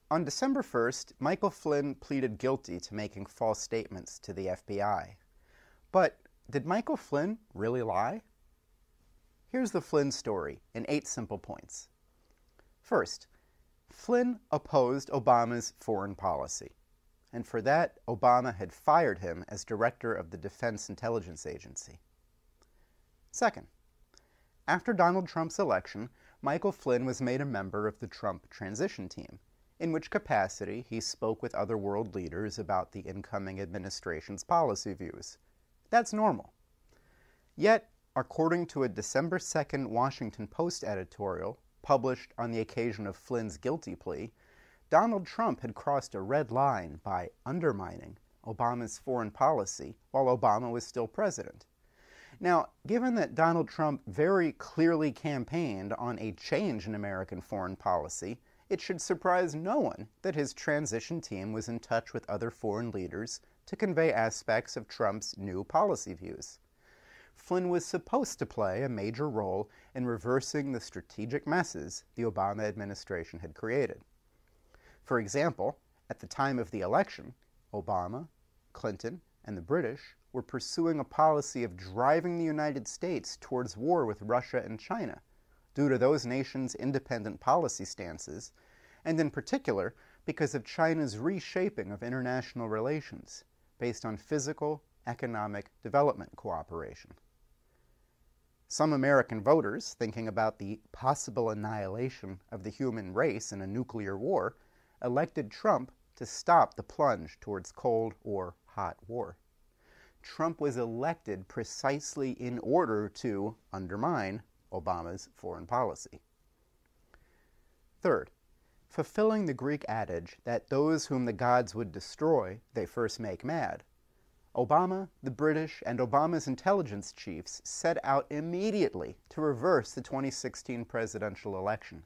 On December 1st, Michael Flynn pleaded guilty to making false statements to the FBI. But did Michael Flynn really lie? Here's the Flynn story in 8 simple points. First, Flynn opposed Obama's foreign policy, and for that, Obama had fired him as director of the Defense Intelligence Agency. Second, after Donald Trump's election, Michael Flynn was made a member of the Trump transition team, in which capacity he spoke with other world leaders about the incoming administration's policy views. That's normal. Yet, according to a December 2nd Washington Post editorial published on the occasion of Flynn's guilty plea, Donald Trump had crossed a red line by undermining Obama's foreign policy while Obama was still president. Now, given that Donald Trump very clearly campaigned on a change in American foreign policy, it should surprise no one that his transition team was in touch with other foreign leaders to convey aspects of Trump's new policy views. Flynn was supposed to play a major role in reversing the strategic messes the Obama administration had created. For example, at the time of the election, Obama, Clinton, and the British were pursuing a policy of driving the United States towards war with Russia and China due to those nations' independent policy stances, and in particular because of China's reshaping of international relations based on physical, economic development cooperation. Some American voters, thinking about the possible annihilation of the human race in a nuclear war, elected Trump to stop the plunge towards Cold or Hot War. Trump was elected precisely in order to undermine Obama's foreign policy. Third, fulfilling the Greek adage that those whom the gods would destroy, they first make mad, Obama, the British, and Obama's intelligence chiefs set out immediately to reverse the 2016 presidential election.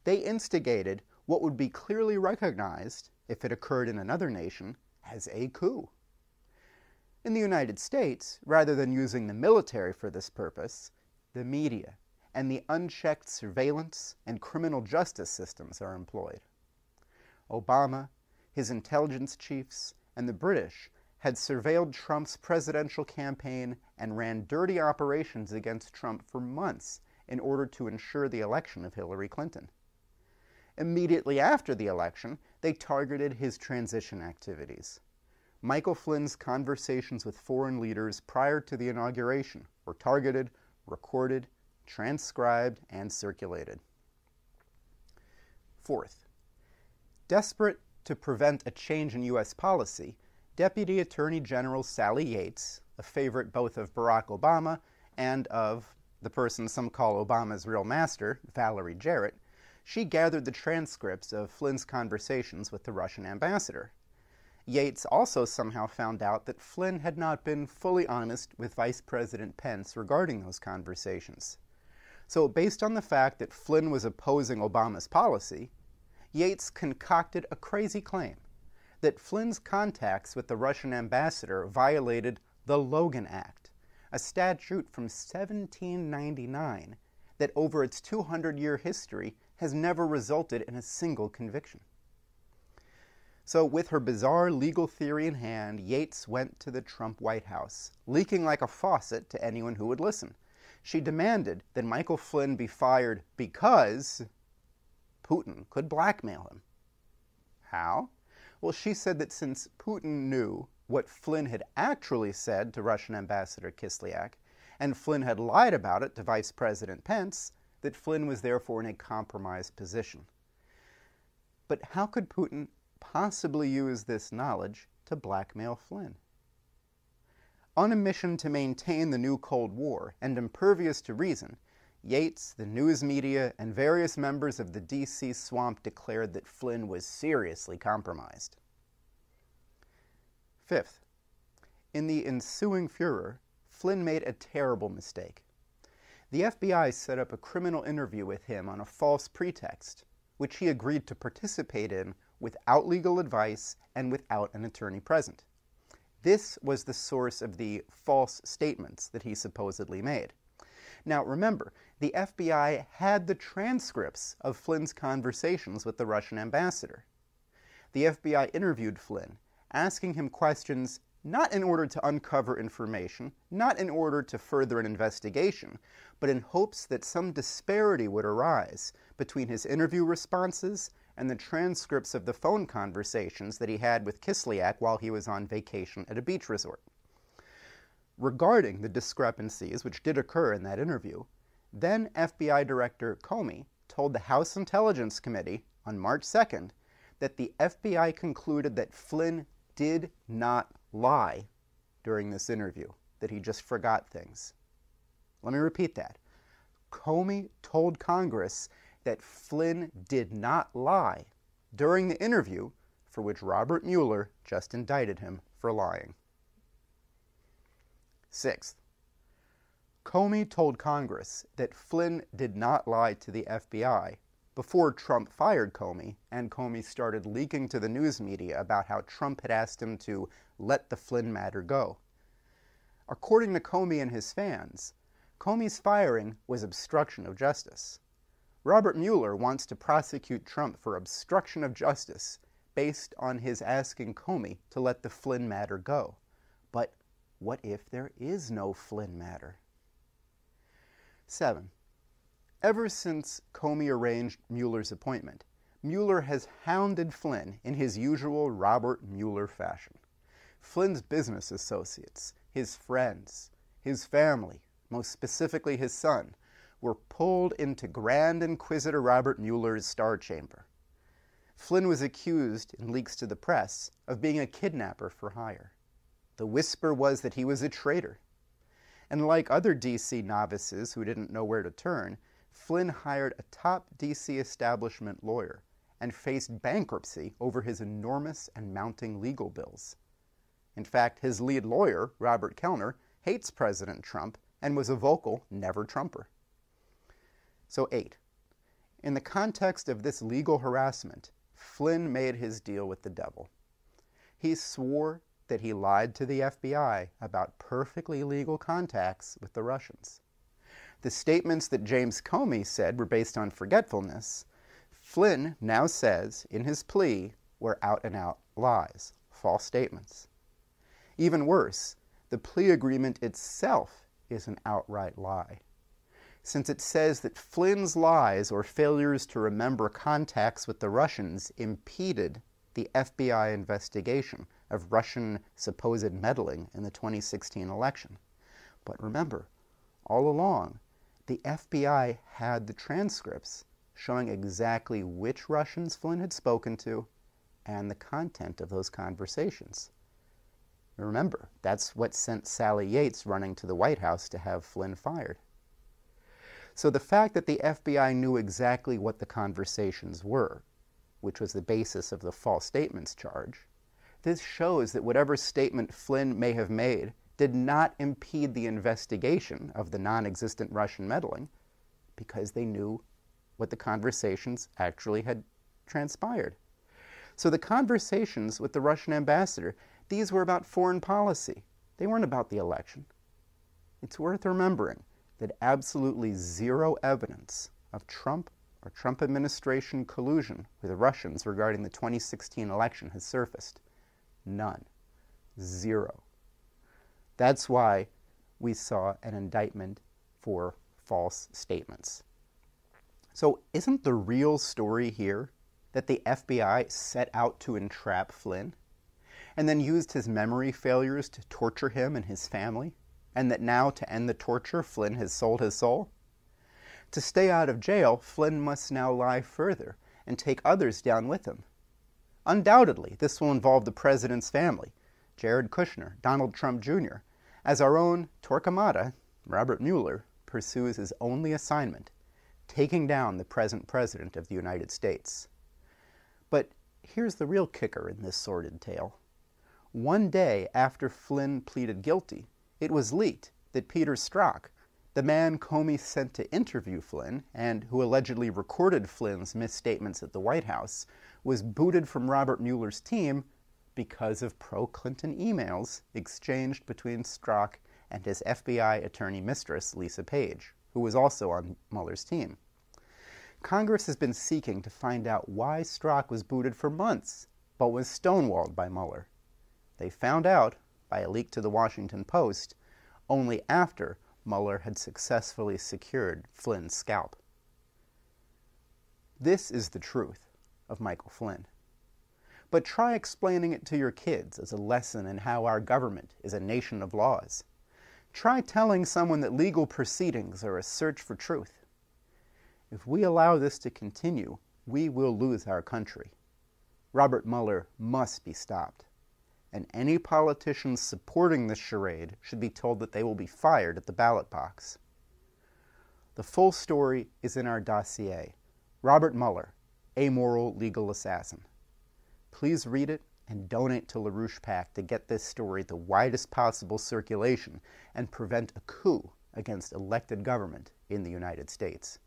They instigated what would be clearly recognized, if it occurred in another nation, as a coup. In the United States, rather than using the military for this purpose, the media and the unchecked surveillance and criminal justice systems are employed. Obama, his intelligence chiefs, and the British had surveilled Trump's presidential campaign and ran dirty operations against Trump for months in order to ensure the election of Hillary Clinton. Immediately after the election, they targeted his transition activities. Michael Flynn's conversations with foreign leaders prior to the inauguration were targeted, recorded, transcribed, and circulated. Fourth, desperate to prevent a change in U.S. policy, Deputy Attorney General Sally Yates, a favorite both of Barack Obama and of the person some call Obama's real master, Valerie Jarrett, she gathered the transcripts of Flynn's conversations with the Russian ambassador. Yates also somehow found out that Flynn had not been fully honest with Vice President Pence regarding those conversations. So based on the fact that Flynn was opposing Obama's policy, Yates concocted a crazy claim that Flynn's contacts with the Russian ambassador violated the Logan Act, a statute from 1799 that over its 200-year history has never resulted in a single conviction. So with her bizarre legal theory in hand, Yates went to the Trump White House, leaking like a faucet to anyone who would listen. She demanded that Michael Flynn be fired because Putin could blackmail him. How? Well, she said that since Putin knew what Flynn had actually said to Russian Ambassador Kislyak, and Flynn had lied about it to Vice President Pence, that Flynn was therefore in a compromised position. But how could Putin possibly use this knowledge to blackmail Flynn? On a mission to maintain the new Cold War and impervious to reason, Yates, the news media, and various members of the D.C. swamp declared that Flynn was seriously compromised. Fifth, in the ensuing furor, Flynn made a terrible mistake. The FBI set up a criminal interview with him on a false pretext, which he agreed to participate in without legal advice and without an attorney present. This was the source of the false statements that he supposedly made. Now remember, the FBI had the transcripts of Flynn's conversations with the Russian ambassador. the FBI interviewed Flynn, asking him questions not in order to uncover information, not in order to further an investigation, but in hopes that some disparity would arise between his interview responses and the transcripts of the phone conversations that he had with Kislyak while he was on vacation at a beach resort. Regarding the discrepancies which did occur in that interview, then FBI Director Comey told the House Intelligence Committee on March 2nd that the FBI concluded that Flynn did not lie during this interview, that he just forgot things. Let me repeat that. Comey told Congress that Flynn did not lie during the interview for which Robert Mueller just indicted him for lying. Sixth, Comey told Congress that Flynn did not lie to the FBI before Trump fired Comey and Comey started leaking to the news media about how Trump had asked him to let the Flynn matter go. According to Comey and his fans, Comey's firing was obstruction of justice. Robert Mueller wants to prosecute Trump for obstruction of justice based on his asking Comey to let the Flynn matter go. But what if there is no Flynn matter? 7. Ever since Comey arranged Mueller's appointment, Mueller has hounded Flynn in his usual Robert Mueller fashion. Flynn's business associates, his friends, his family, most specifically his son, were pulled into Grand Inquisitor Robert Mueller's star chamber. Flynn was accused, in leaks to the press, of being a kidnapper for hire. The whisper was that he was a traitor. And like other D.C. novices who didn't know where to turn, Flynn hired a top D.C. establishment lawyer and faced bankruptcy over his enormous and mounting legal bills. In fact, his lead lawyer, Robert Kellner, hates President Trump and was a vocal never-Trumper. So 8. In the context of this legal harassment, Flynn made his deal with the devil. He swore that he lied to the FBI about perfectly legal contacts with the Russians. The statements that James Comey said were based on forgetfulness, Flynn now says in his plea were out-and-out lies, false statements. Even worse, the plea agreement itself is an outright lie, since it says that Flynn's lies or failures to remember contacts with the Russians impeded the FBI investigation of Russian supposed meddling in the 2016 election. But remember, all along, the FBI had the transcripts showing exactly which Russians Flynn had spoken to and the content of those conversations. Remember, that's what sent Sally Yates running to the White House to have Flynn fired. So the fact that the FBI knew exactly what the conversations were, which was the basis of the false statements charge, this shows that whatever statement Flynn may have made did not impede the investigation of the non-existent Russian meddling because they knew what the conversations actually had transpired. So the conversations with the Russian ambassador, these were about foreign policy. They weren't about the election. It's worth remembering that absolutely zero evidence of Trump or Trump administration collusion with the Russians regarding the 2016 election has surfaced. None. Zero. That's why we saw an indictment for false statements. So isn't the real story here that the FBI set out to entrap Flynn and then used his memory failures to torture him and his family, and that now to end the torture, Flynn has sold his soul? To stay out of jail, Flynn must now lie further and take others down with him. Undoubtedly, this will involve the president's family, Jared Kushner, Donald Trump Jr., as our own Torquemada, Robert Mueller, pursues his only assignment, taking down the present president of the United States. But here's the real kicker in this sordid tale. One day after Flynn pleaded guilty, it was leaked that Peter Strzok, the man Comey sent to interview Flynn and who allegedly recorded Flynn's misstatements at the White House, was booted from Robert Mueller's team because of pro-Clinton emails exchanged between Strzok and his FBI attorney mistress, Lisa Page, who was also on Mueller's team. Congress has been seeking to find out why Strzok was booted for months, but was stonewalled by Mueller. They found out, by a leak to the Washington Post, only after Mueller had successfully secured Flynn's scalp. This is the truth of Michael Flynn. But try explaining it to your kids as a lesson in how our government is a nation of laws. Try telling someone that legal proceedings are a search for truth. If we allow this to continue, we will lose our country. Robert Mueller must be stopped, and any politicians supporting this charade should be told that they will be fired at the ballot box. The full story is in our dossier, Robert Mueller, Amoral Legal Assassin. Please read it and donate to LaRouche PAC to get this story the widest possible circulation and prevent a coup against elected government in the United States.